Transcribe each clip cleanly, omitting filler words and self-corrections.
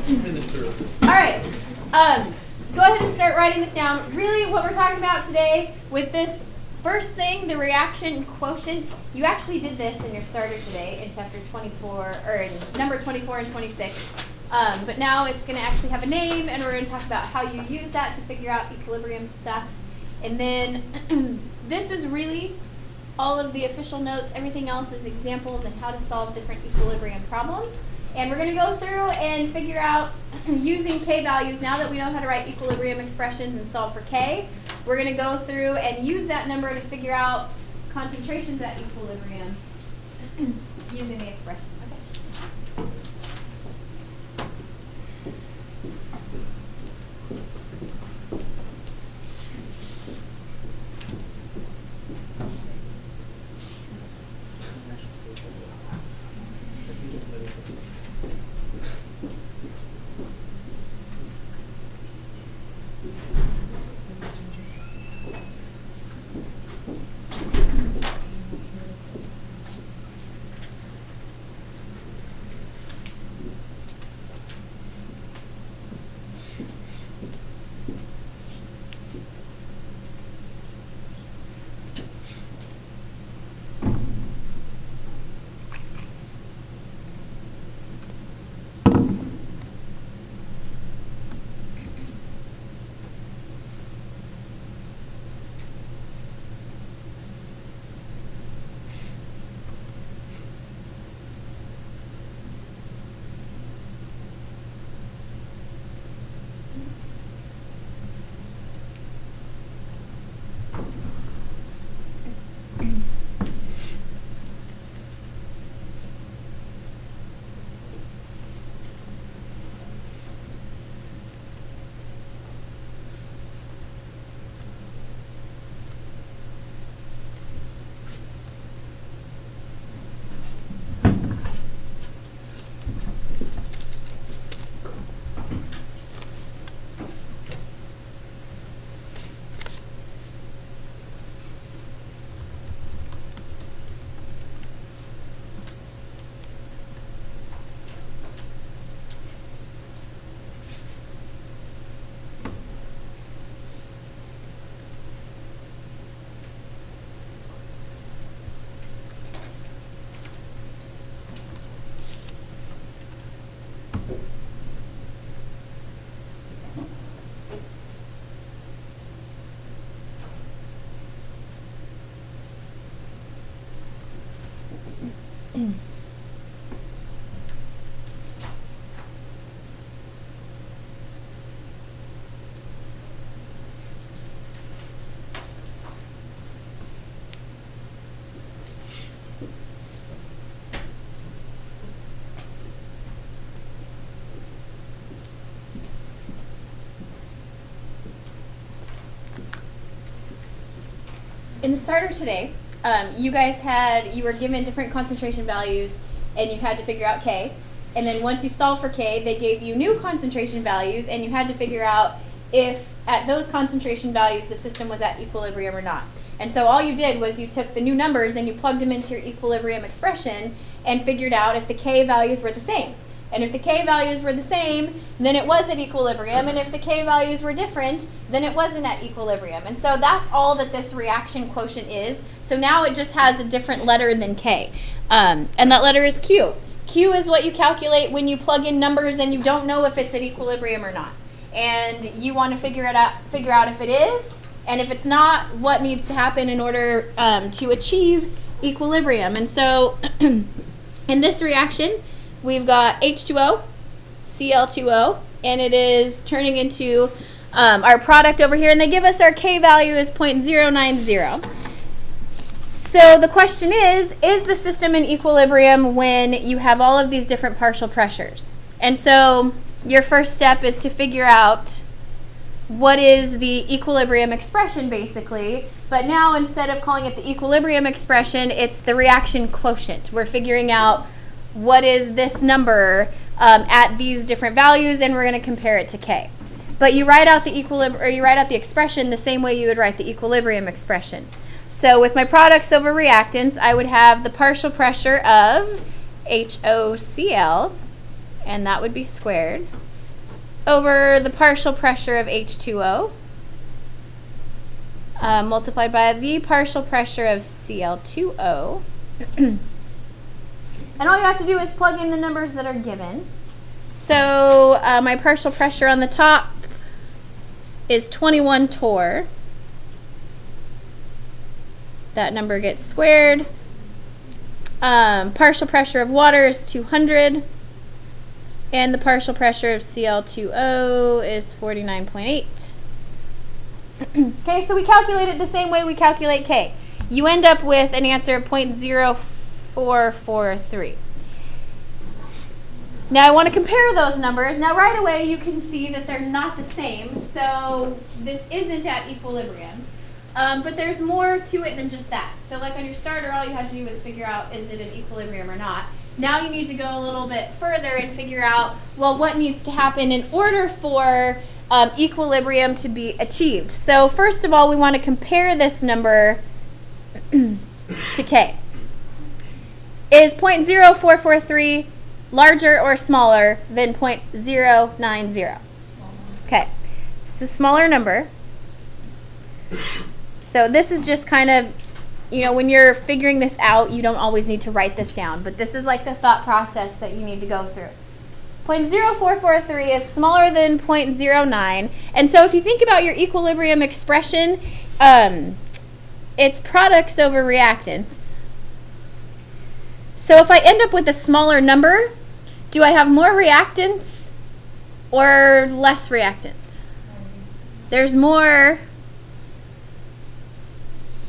Sinister. All right. Go ahead and start writing this down. Really, what we're talking about today with this first thing, the reaction quotient, you actually did this in your starter today in chapter 24, or in number 24 and 26. But now it's going to actually have a name, and we're going to talk about how you use that to figure out equilibrium stuff. And then this is really all of the official notes. Everything else is examples and how to solve different equilibrium problems. And we're going to go through and figure out, using k values, now that we know how to write equilibrium expressions and solve for k, we're going to go through and use that number to figure out concentrations at equilibrium using the expression. Okay. In the starter today, you were given different concentration values and you had to figure out K. And then once you solved for K, they gave you new concentration values and you had to figure out if at those concentration values the system was at equilibrium or not. And so all you did was you took the new numbers and you plugged them into your equilibrium expression and figured out if the K values were the same. And if the K values were the same, then it was at equilibrium. And if the K values were different, then it wasn't at equilibrium. And so that's all that this reaction quotient is. So now it just has a different letter than K. And that letter is Q. Q is what you calculate when you plug in numbers and you don't know if it's at equilibrium or not. And you want to figure out if it is, and if it's not, what needs to happen in order to achieve equilibrium. And so in this reaction, we've got H2O, Cl2O, and it is turning into our product over here, and they give us our K value as 0.090. So the question is the system in equilibrium when you have all of these different partial pressures? And so your first step is to figure out what is the equilibrium expression, basically. But now instead of calling it the equilibrium expression, it's the reaction quotient. We're figuring out what is this number at these different values, and we're going to compare it to K. But you write out the expression the same way you would write the equilibrium expression. So with my products over reactants, I would have the partial pressure of HOCl and that would be squared, over the partial pressure of H2O, multiplied by the partial pressure of Cl2O. And all you have to do is plug in the numbers that are given. So my partial pressure on the top is 21 torr. That number gets squared. Partial pressure of water is 200. And the partial pressure of Cl2O is 49.8. Okay, so we calculate it the same way we calculate K. You end up with an answer of 0.0443. Now I want to compare those numbers. Now right away you can see that they're not the same, so this isn't at equilibrium. But there's more to it than just that. So like on your starter, all you have to do is figure out, is it at equilibrium or not? Now you need to go a little bit further and figure out, well, what needs to happen in order for equilibrium to be achieved. So first of all, we want to compare this number to K. Is 0.0443 larger or smaller than 0.090? Okay, it's a smaller number. So this is just kind of, you know, when you're figuring this out, you don't always need to write this down, but this is like the thought process that you need to go through. 0.0443 is smaller than 0.09, and so if you think about your equilibrium expression, it's products over reactants. So if I end up with a smaller number, do I have more reactants or less reactants? There's more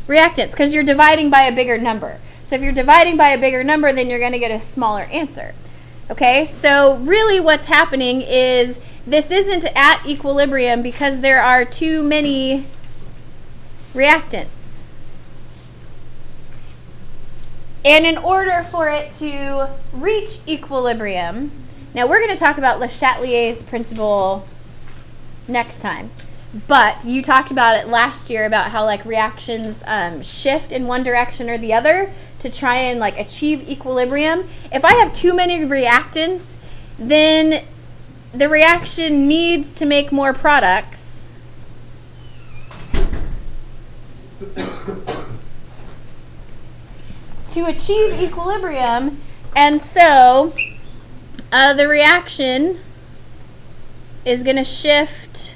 reactants because you're dividing by a bigger number. So if you're dividing by a bigger number, then you're going to get a smaller answer. Okay, so really what's happening is this isn't at equilibrium because there are too many reactants. And in order for it to reach equilibrium, now we're going to talk about Le Chatelier's principle next time. But you talked about it last year about how like reactions shift in one direction or the other to try and like achieve equilibrium. If I have too many reactants, then the reaction needs to make more products. To achieve equilibrium, and so the reaction is going to shift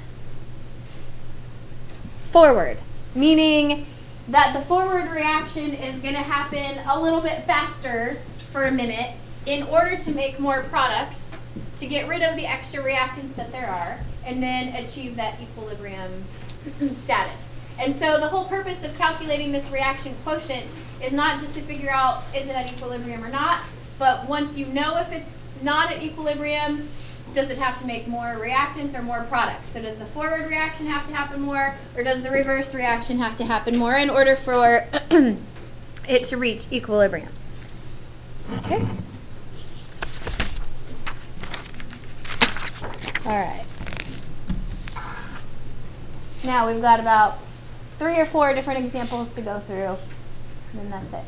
forward, meaning that the forward reaction is going to happen a little bit faster for a minute in order to make more products, to get rid of the extra reactants that there are, and then achieve that equilibrium status. And so the whole purpose of calculating this reaction quotient is not just to figure out is it at equilibrium or not, but once you know if it's not at equilibrium, does it have to make more reactants or more products? So does the forward reaction have to happen more, or does the reverse reaction have to happen more in order for it to reach equilibrium? Okay. All right. Now we've got about 3 or 4 different examples to go through, and then that's it.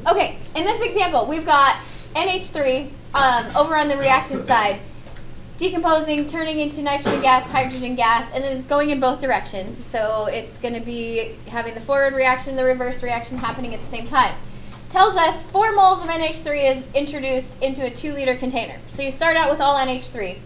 Okay, in this example, we've got NH3 over on the reactant side, decomposing, turning into nitrogen gas, hydrogen gas, and then it's going in both directions. So it's going to be having the forward reaction, the reverse reaction happening at the same time. Tells us 4 moles of NH3 is introduced into a 2-liter container. So you start out with all NH3.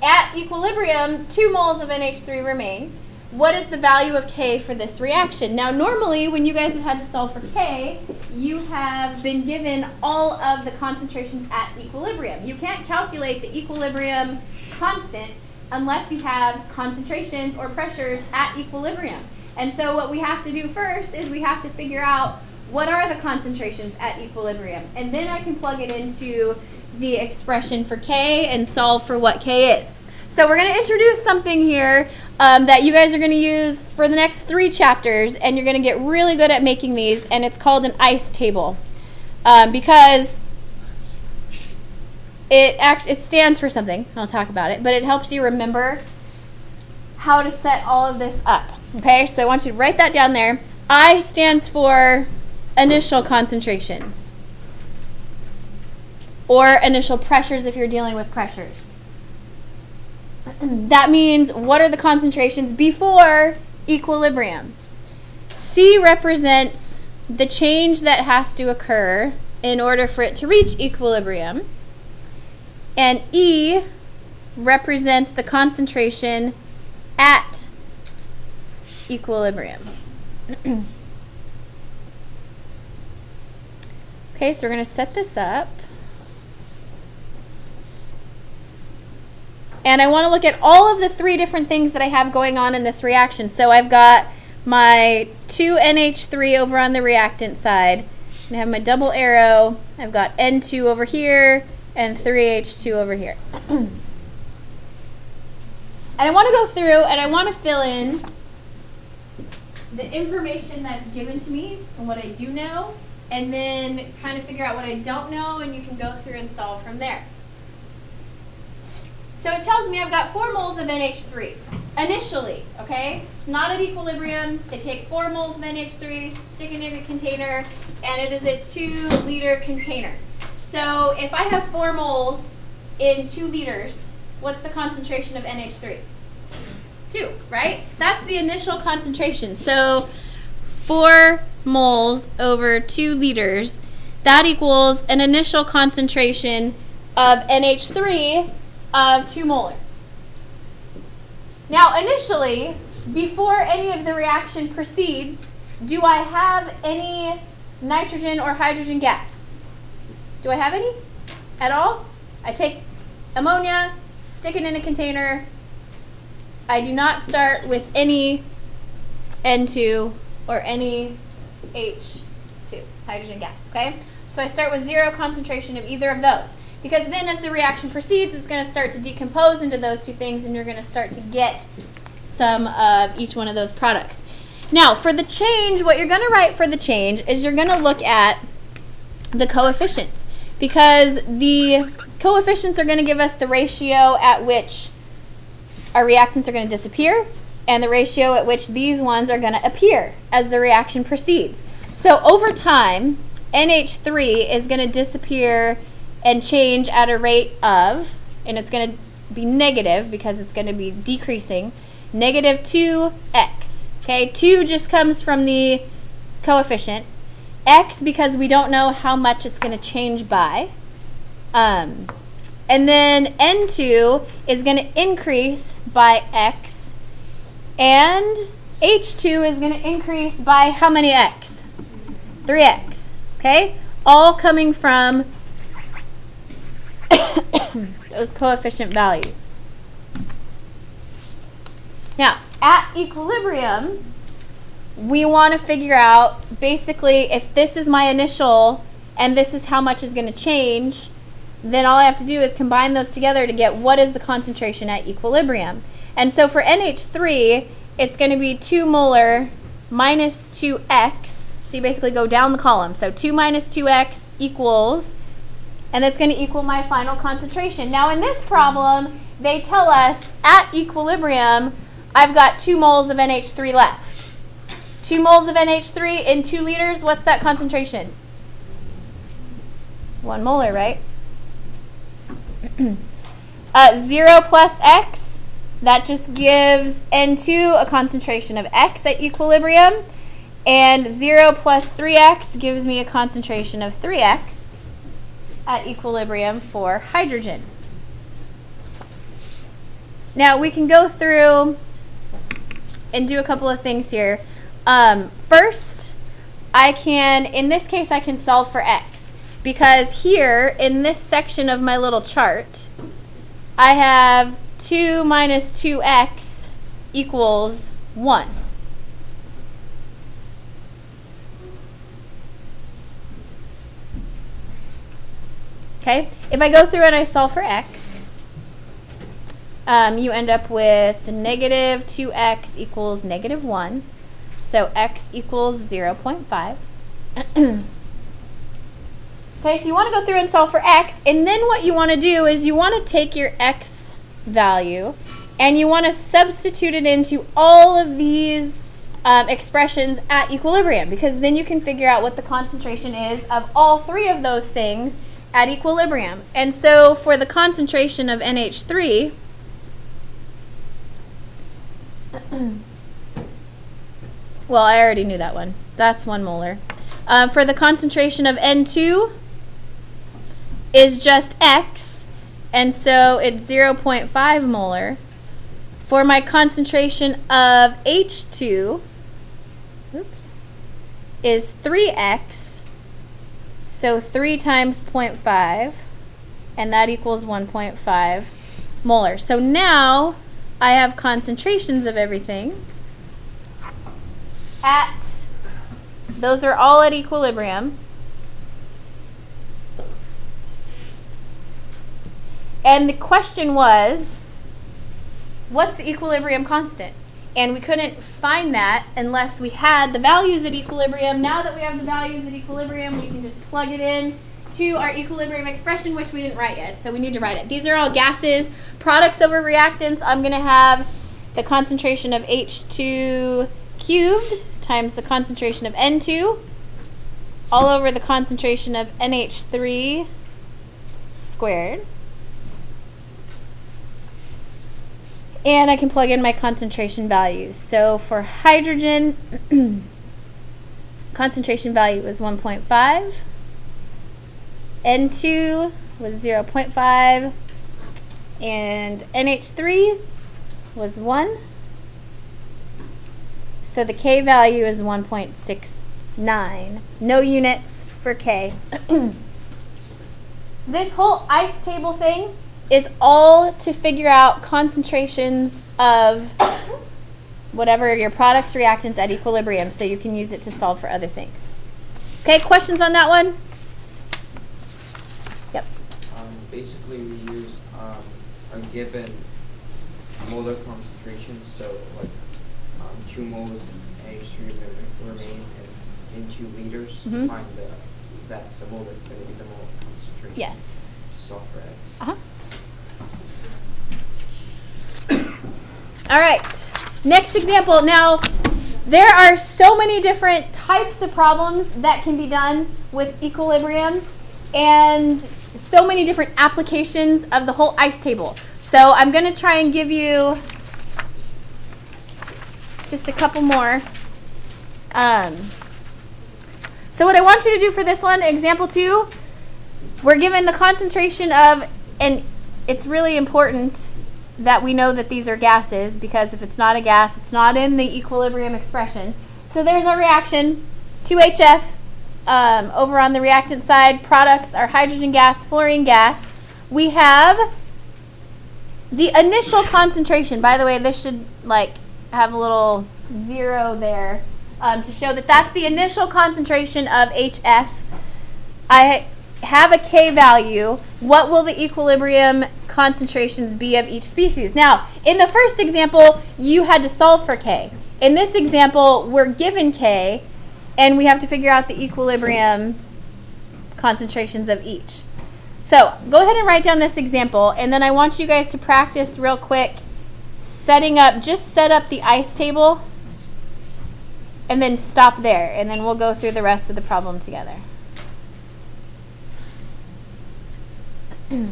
At equilibrium, 2 moles of NH3 remain. What is the value of K for this reaction? Now normally when you guys have had to solve for K, you have been given all of the concentrations at equilibrium. You can't calculate the equilibrium constant unless you have concentrations or pressures at equilibrium. And so what we have to do first is we have to figure out what are the concentrations at equilibrium. And then I can plug it into the expression for K and solve for what K is. So we're going to introduce something here that you guys are going to use for the next 3 chapters, and you're going to get really good at making these, and it's called an ICE table because it stands for something. I'll talk about it, but it helps you remember how to set all of this up. Okay, so I want you to write that down there. I stands for initial concentrations or initial pressures if you're dealing with pressures. That means what are the concentrations before equilibrium. C represents the change that has to occur in order for it to reach equilibrium. And E represents the concentration at equilibrium. Okay, so we're going to set this up. And I want to look at all of the 3 different things that I have going on in this reaction. So I've got my 2NH3 over on the reactant side. I have my double arrow. I've got N2 over here and 3H2 over here. And I want to go through and I want to fill in the information that's given to me and what I do know, and then kind of figure out what I don't know, and you can go through and solve from there. So it tells me I've got 4 moles of NH3 initially, okay? It's not at equilibrium. They take 4 moles of NH3, stick it in a container, and it is a 2-liter container. So if I have 4 moles in 2 liters, what's the concentration of NH3? 2, right? That's the initial concentration. So 4 moles over 2 liters, that equals an initial concentration of NH3 of 2 molar. Now initially, before any of the reaction proceeds, do I have any nitrogen or hydrogen gas? Do I have any at all? I take ammonia, stick it in a container. I do not start with any N2 or any H2, hydrogen gas, okay? So I start with 0 concentration of either of those. Because then as the reaction proceeds, it's going to start to decompose into those 2 things, and you're going to start to get some of each one of those products. Now, for the change, what you're going to write for the change is you're going to look at the coefficients. Because the coefficients are going to give us the ratio at which our reactants are going to disappear, and the ratio at which these ones are going to appear as the reaction proceeds. So over time, NH3 is going to disappear and change at a rate of, and it's going to be negative because it's going to be decreasing, negative 2x. Okay, 2 just comes from the coefficient. X because we don't know how much it's going to change by. And then N2 is going to increase by x. And H2 is going to increase by how many x? 3x. Okay? All coming from those coefficient values. Now, at equilibrium, we want to figure out basically if this is my initial and this is how much is going to change, then all I have to do is combine those together to get what is the concentration at equilibrium. And so for NH3, it's going to be 2 molar minus 2x. So you basically go down the column. So 2 minus 2x equals, and that's going to equal my final concentration. Now in this problem, they tell us at equilibrium, I've got 2 moles of NH3 left. 2 moles of NH3 in 2 liters, what's that concentration? 1 molar, right? 0 plus X, that just gives N2 a concentration of X at equilibrium. And 0 plus 3X gives me a concentration of 3X at equilibrium for hydrogen. Now we can go through and do a couple of things here. First, in this case, I can solve for X. Because here, in this section of my little chart, I have 2 minus 2X equals 1. Okay, if I go through and I solve for X, you end up with negative 2X equals negative 1. So X equals 0.5. Okay, so you want to go through and solve for X, and then what you want to do is you want to take your X value and you want to substitute it into all of these expressions at equilibrium, because then you can figure out what the concentration is of all 3 of those things at equilibrium. And so for the concentration of NH3, well, I already knew that one. That's 1 molar. For the concentration of N2 is just X, and so it's 0.5 molar. For my concentration of H2, is 3X, so 3 times 0.5, and that equals 1.5 molar. So now I have concentrations of everything those are all at equilibrium. And the question was, what's the equilibrium constant? And we couldn't find that unless we had the values at equilibrium. Now that we have the values at equilibrium, we can just plug it in to our equilibrium expression, which we didn't write yet, so we need to write it. These are all gases. Products over reactants, I'm going to have the concentration of H2 cubed times the concentration of N2 all over the concentration of NH3 squared. And I can plug in my concentration values. So for hydrogen, concentration value was 1.5. N2 was 0.5. And NH3 was 1. So the K value is 1.69. No units for K. This whole ice table thing is all to figure out concentrations of whatever your products, reactants at equilibrium, so you can use it to solve for other things. Okay, questions on that one? Yep. Basically, we use a given molar concentration, so like 2 moles of NH3 remains in 2 liters. Mm-hmm. Find that's the molar, going to be the molar concentration. Yes. To solve for X. All right, next example. Now, there are so many different types of problems that can be done with equilibrium and so many different applications of the whole ice table. So I'm going to try and give you just a couple more. So what I want you to do for this one, example 2, we're given the concentration of, and it's really important that we know that these are gases, because if it's not a gas, it's not in the equilibrium expression. So there's our reaction, 2HF. Over on the reactant side, products are hydrogen gas, fluorine gas. We have the initial concentration. By the way, this should have a little 0 there to show that that's the initial concentration of HF. I have a K value. What will the equilibrium concentrations be of each species? Now, in the first example, you had to solve for K. In this example, we're given K, and we have to figure out the equilibrium concentrations of each. So, go ahead and write down this example, and then I want you guys to practice real quick setting up, just set up the ice table. and then stop there, and then we'll go through the rest of the problem together. You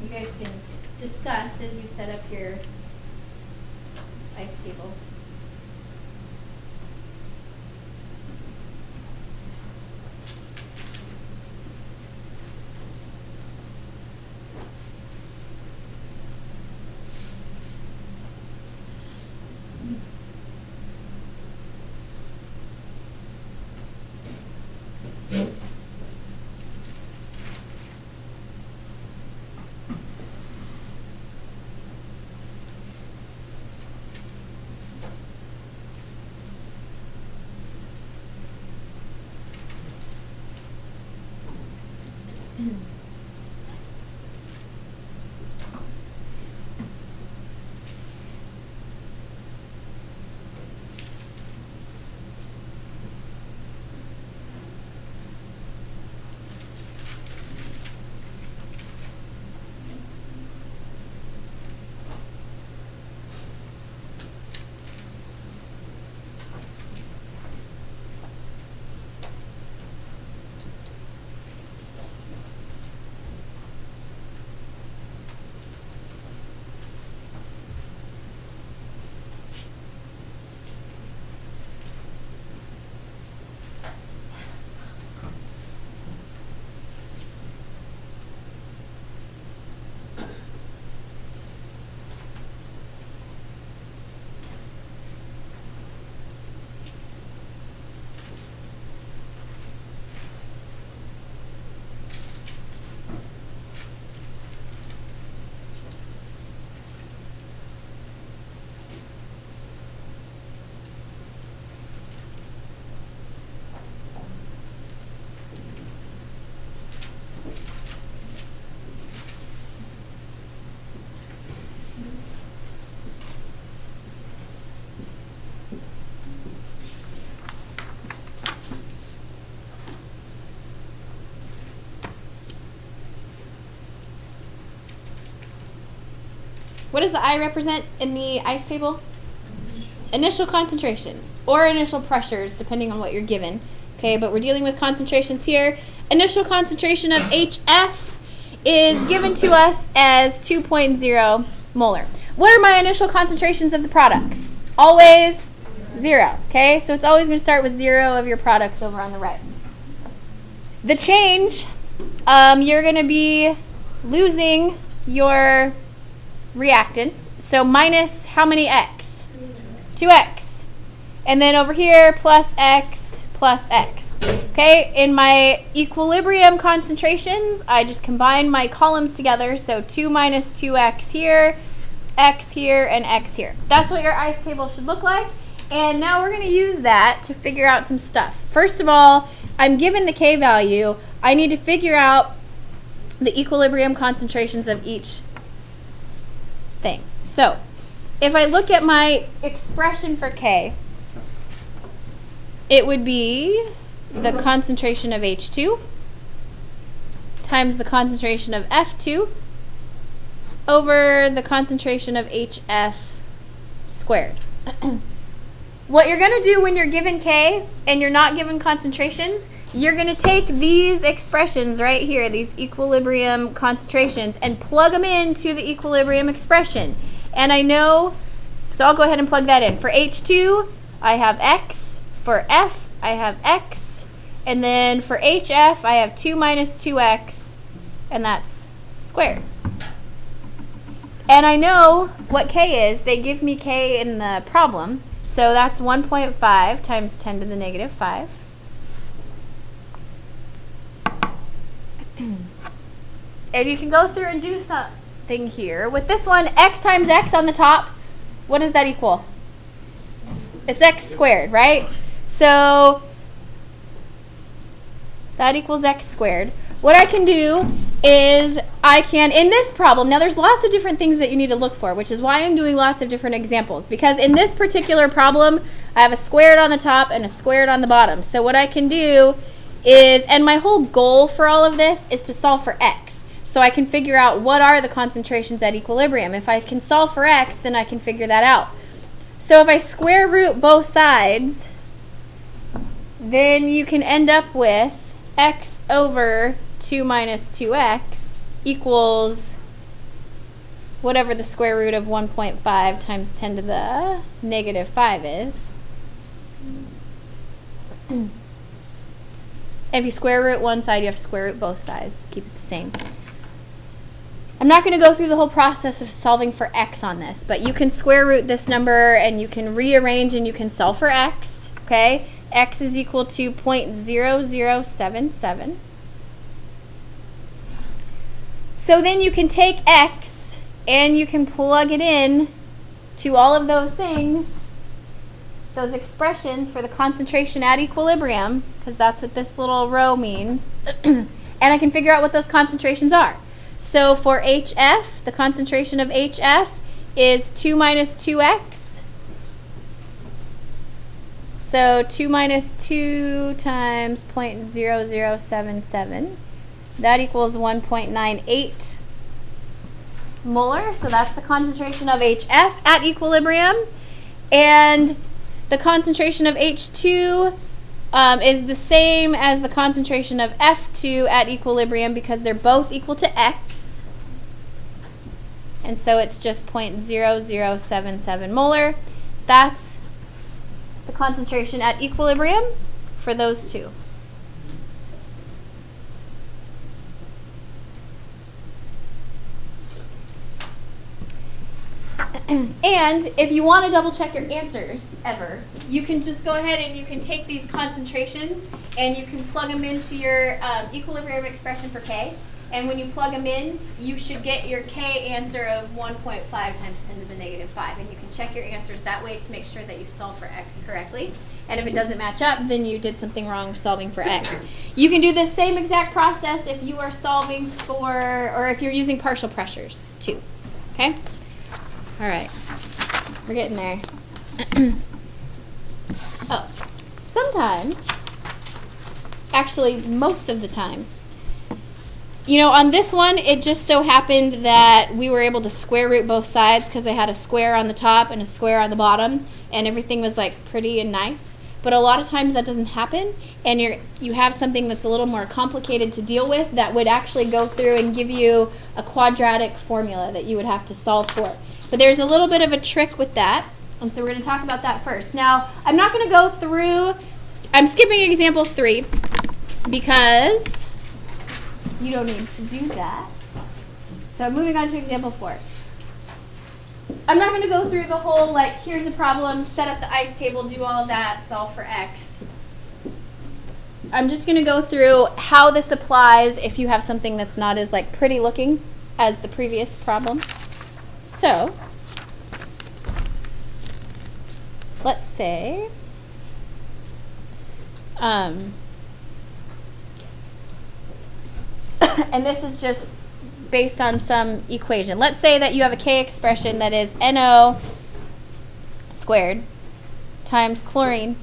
guys can discuss as you set up your ice table. What does the I represent in the ice table? Initial concentrations or initial pressures, depending on what you're given. Okay, but we're dealing with concentrations here. Initial concentration of HF is given to us as 2.0 molar. What are my initial concentrations of the products? Always 0. Okay, so it's always going to start with 0 of your products over on the right. The change, you're going to be losing your reactants. So minus how many x? 2x. And then over here, plus x plus x. Okay, in my equilibrium concentrations, I just combine my columns together. So 2 minus 2x here, x here, and x here. That's what your ice table should look like. And now we're going to use that to figure out some stuff. First of all, I'm given the K value. I need to figure out the equilibrium concentrations of each thing. So if I look at my expression for K, it would be the concentration of H2 times the concentration of F2 over the concentration of HF squared. What you're going to do when you're given K and you're not given concentrations, you're going to take these expressions right here, these equilibrium concentrations, and plug them into the equilibrium expression. And I know, so I'll go ahead and plug that in. For H2, I have X. For F, I have X. And then for HF, I have 2 minus 2X, and that's squared. And I know what K is. They give me K in the problem. So that's 1.5 times 10 to the negative 5. And you can go through and do something here. With this one, x times x on the top, what does that equal? It's x squared, right? So that equals x squared. What I can do is I can, in this problem, now there's lots of different things that you need to look for, which is why I'm doing lots of different examples. Because in this particular problem, I have a squared on the top and a squared on the bottom. So what I can do is, and my whole goal for all of this is to solve for x. So I can figure out what are the concentrations at equilibrium. If I can solve for x, then I can figure that out. So if I square root both sides, then you can end up with x over 2 minus 2x equals whatever the square root of 1.5 times 10 to the negative 5 is. If you square root one side, you have to square root both sides. Keep it the same. I'm not going to go through the whole process of solving for x on this, but you can square root this number and you can rearrange and you can solve for x, okay? X is equal to 0.0077. So then you can take x and you can plug it in to all of those things, those expressions for the concentration at equilibrium, because that's what this little row means, and I can figure out what those concentrations are. So for HF, the concentration of HF is 2 minus 2x. So 2 minus 2 times 0.0077. That equals 1.98 molar. So that's the concentration of HF at equilibrium. And the concentration of H2 is the same as the concentration of F2 at equilibrium because they're both equal to X. And so it's just 0.0077 molar. That's the concentration at equilibrium for those two. And if you want to double check your answers ever, you can just go ahead and you can take these concentrations and you can plug them into your equilibrium expression for K. And when you plug them in, you should get your K answer of 1.5 times 10 to the negative 5. And you can check your answers that way to make sure that you've solved for X correctly. And if it doesn't match up, then you did something wrong solving for X. You can do this same exact process if you are solving for, or if you're using partial pressures too. Okay? All right, we're getting there. Oh, sometimes, actually most of the time, you know, on this one, it just so happened that we were able to square root both sides because I had a square on the top and a square on the bottom, and everything was like pretty and nice. But a lot of times that doesn't happen, and you have something that's a little more complicated to deal with that would actually go through and give you a quadratic formula that you would have to solve for. But there's a little bit of a trick with that, and so we're going to talk about that first. Now, I'm not going to go through, I'm skipping example 3 because you don't need to do that. So I'm moving on to example 4. I'm not going to go through the whole, like, here's the problem, set up the ice table, do all of that, solve for X. I'm just going to go through how this applies if you have something that's not as, like, pretty looking as the previous problem. So, let's say, and this is just based on some equation. Let's say that you have a K expression that is NO squared times chlorine,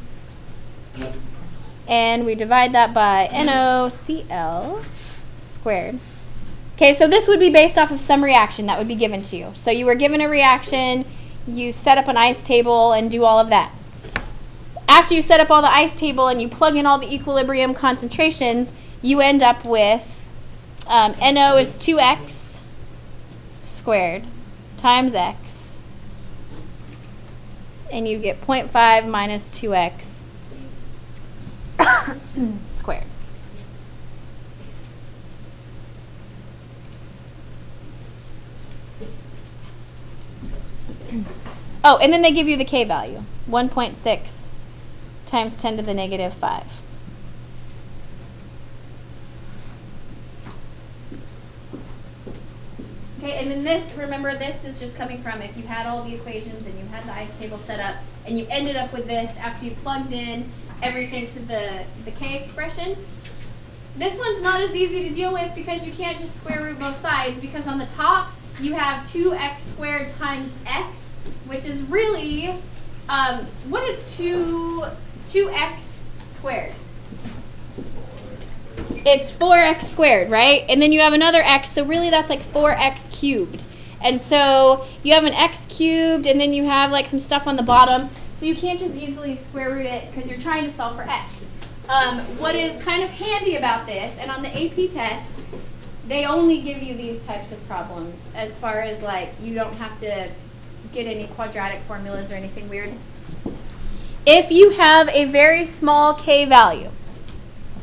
and we divide that by NoCl squared. Okay, so this would be based off of some reaction that would be given to you. So you were given a reaction, you set up an ice table and do all of that. After you set up all the ice table and you plug in all the equilibrium concentrations, you end up with NO is 2x squared times x, and you get 0.5 minus 2x squared. Oh, and then they give you the K value, 1.6 times 10 to the negative 5. Okay, and then this, remember, this is just coming from if you had all the equations and you had the ice table set up and you ended up with this after you plugged in everything to the K expression. this one's not as easy to deal with because you can't just square root both sides, because on the top you have 2x squared times x, which is really, what is 2x squared? It's 4x squared, right? And then you have another x, so really that's like 4x cubed. And so you have an x cubed, and then you have like some stuff on the bottom, so you can't just easily square root it because you're trying to solve for x. What is kind of handy about this, and on the AP test, they only give you these types of problems as far as like you don't have to get any quadratic formulas or anything weird. If you have a very small k value,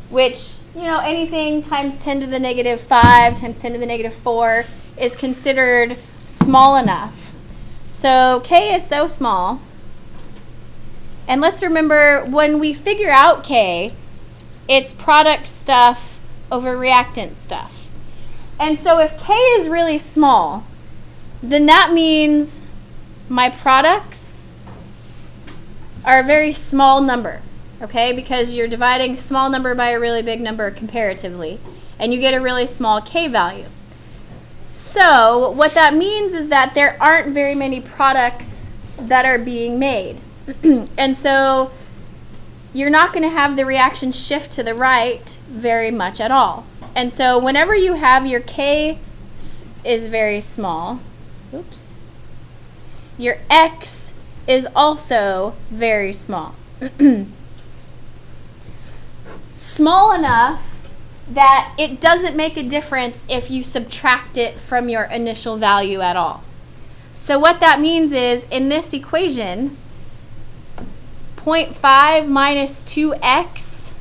which, you know, anything times 10 to the negative 5 times 10 to the negative 4 is considered small enough. So k is so small. And let's remember, when we figure out k, it's product stuff over reactant stuff. And so if k is really small, then that means my products are a very small number, okay? Because you're dividing small number by a really big number comparatively, and you get a really small k value. So what that means is that there aren't very many products that are being made. And so you're not going to have the reaction shift to the right very much at all. And so whenever you have your k is very small, oops, your x is also very small. Small enough that it doesn't make a difference if you subtract it from your initial value at all. So what that means is, in this equation, 0.5 minus 2x,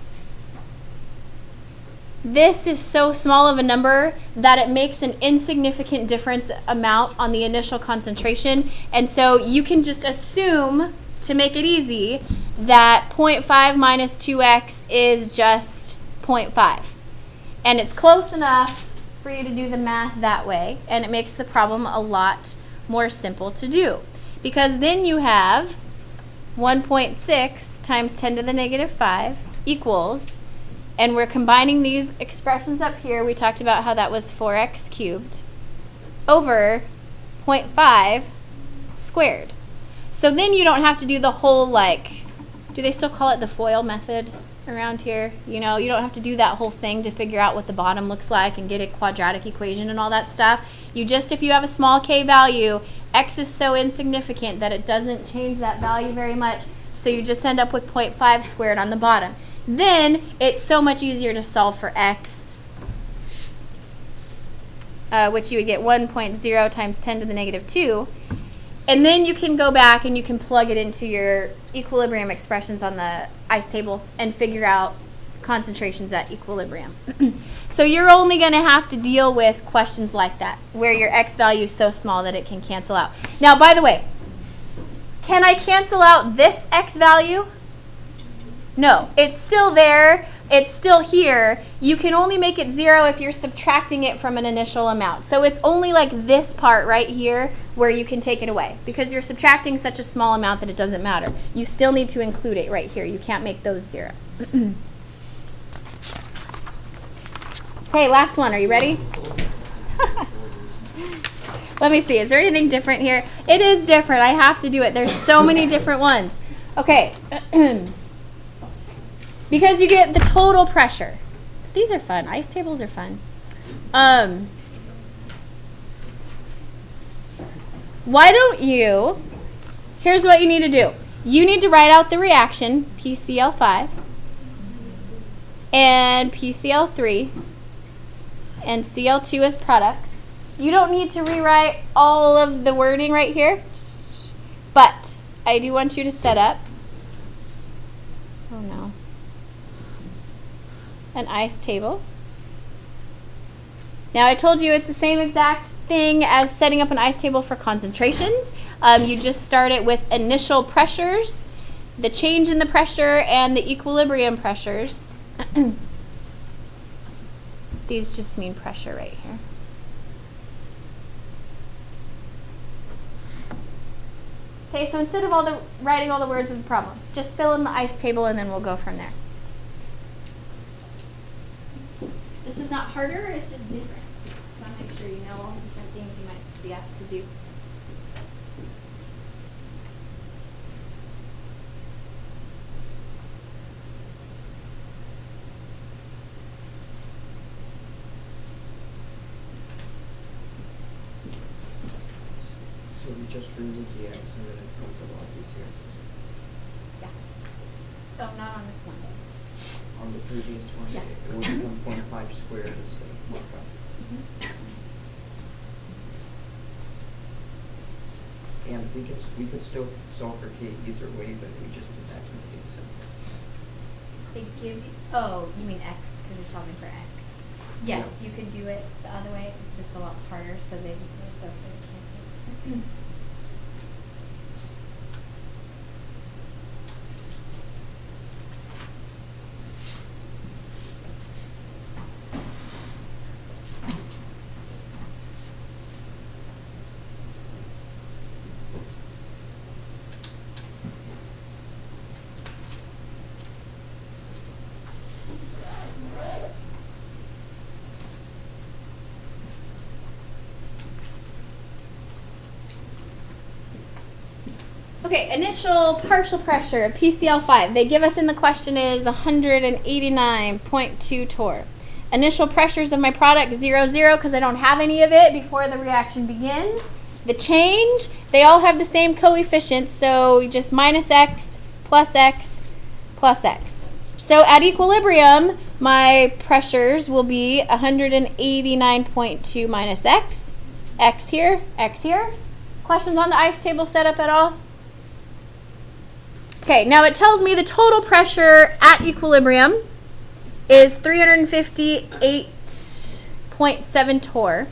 this is so small of a number that it makes an insignificant difference amount on the initial concentration. And so you can just assume, to make it easy, that 0.5 minus 2x is just 0.5. And it's close enough for you to do the math that way, and it makes the problem a lot more simple to do. Because then you have 1.6 times 10 to the negative 5 equals, and we're combining these expressions up here. We talked about how that was 4x cubed over 0.5 squared. So then you don't have to do the whole, like, do they still call it the FOIL method around here? You know, you don't have to do that whole thing to figure out what the bottom looks like and get a quadratic equation and all that stuff. You just, if you have a small k value, x is so insignificant that it doesn't change that value very much, so you just end up with 0.5 squared on the bottom. Then it's so much easier to solve for x, which you would get 1.0 times 10 to the negative 2. And then you can go back and you can plug it into your equilibrium expressions on the ice table and figure out concentrations at equilibrium. So you're only going to have to deal with questions like that, where your x value is so small that it can cancel out. Now, by the way, can I cancel out this x value? No, it's still there. It's still here. You can only make it 0 if you're subtracting it from an initial amount. So it's only like this part right here where you can take it away, because you're subtracting such a small amount that it doesn't matter. You still need to include it right here. You can't make those 0. Okay, last one. Are you ready? Let me see. Is there anything different here? It is different. I have to do it. There's so many different ones. Okay. Because you get the total pressure. These are fun. Ice tables are fun. Why don't you, here's what you need to do. You need to write out the reaction, PCl5 and PCl3 and Cl2 as products. You don't need to rewrite all of the wording right here, but I do want you to set up, oh no, an ice table. Now I told you it's the same exact thing as setting up an ice table for concentrations. You just start it with initial pressures, the change in the pressure, and the equilibrium pressures. These just mean pressure right here. Okay, so instead of writing all the words of the problem, just fill in the ice table and then we'll go from there. it's not harder, it's just different. So I'll make sure you know all the different things you might be asked to do. So we just remove the x and then it comes a lot easier. Yeah. Oh, not on this one. On the previous one, Yeah. it would become 0.5 squared instead of 0.5. And we could still solve for k either way, but we just do that to make it simple. They give you, oh, you mean x, because you're solving for x. Yes, Yeah. you could do it the other way, it's just a lot harder, so they just, it's over there, cancel. Okay, initial partial pressure, PCl5. They give us in the question is 189.2 torr. Initial pressures of my product, 0, 0, because I don't have any of it before the reaction begins. The change, they all have the same coefficients, so just minus x, plus x, plus x. So at equilibrium, my pressures will be 189.2 minus x, x here, x here. Questions on the ice table setup at all? Okay, now it tells me the total pressure at equilibrium is 358.7 torr.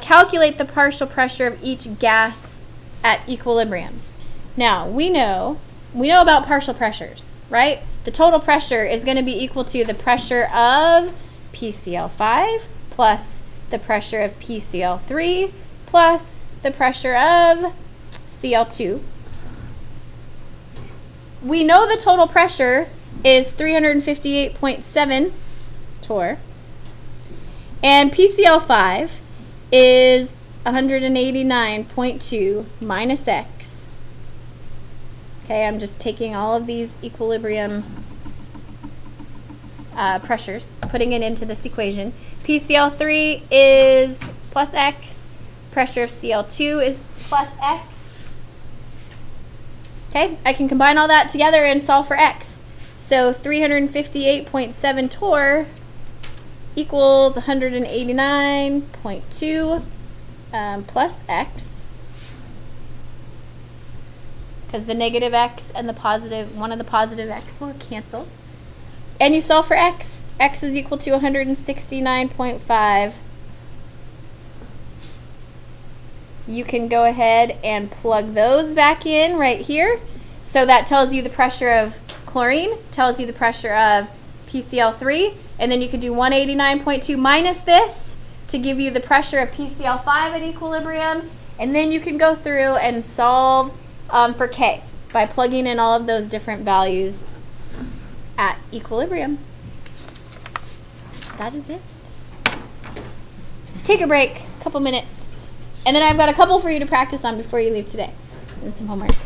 Calculate the partial pressure of each gas at equilibrium. Now, we know about partial pressures, right? The total pressure is going to be equal to the pressure of PCl5 plus the pressure of PCl3 plus the pressure of Cl2. We know the total pressure is 358.7 torr, and PCl5 is 189.2 minus x. Okay, I'm just taking all of these equilibrium pressures, putting it into this equation. PCl3 is plus x, pressure of Cl2 is plus x. Okay, I can combine all that together and solve for x. So 358.7 torr equals 189.2 plus x, because the negative x and the positive, one of the positive x will cancel. And you solve for x. X is equal to 169.5. You can go ahead and plug those back in right here. So that tells you the pressure of chlorine, tells you the pressure of PCl3, and then you can do 189.2 minus this to give you the pressure of PCl5 at equilibrium, and then you can go through and solve for K by plugging in all of those different values at equilibrium. That is it. Take a break, a couple minutes. And then I've got a couple for you to practice on before you leave today. And some homework.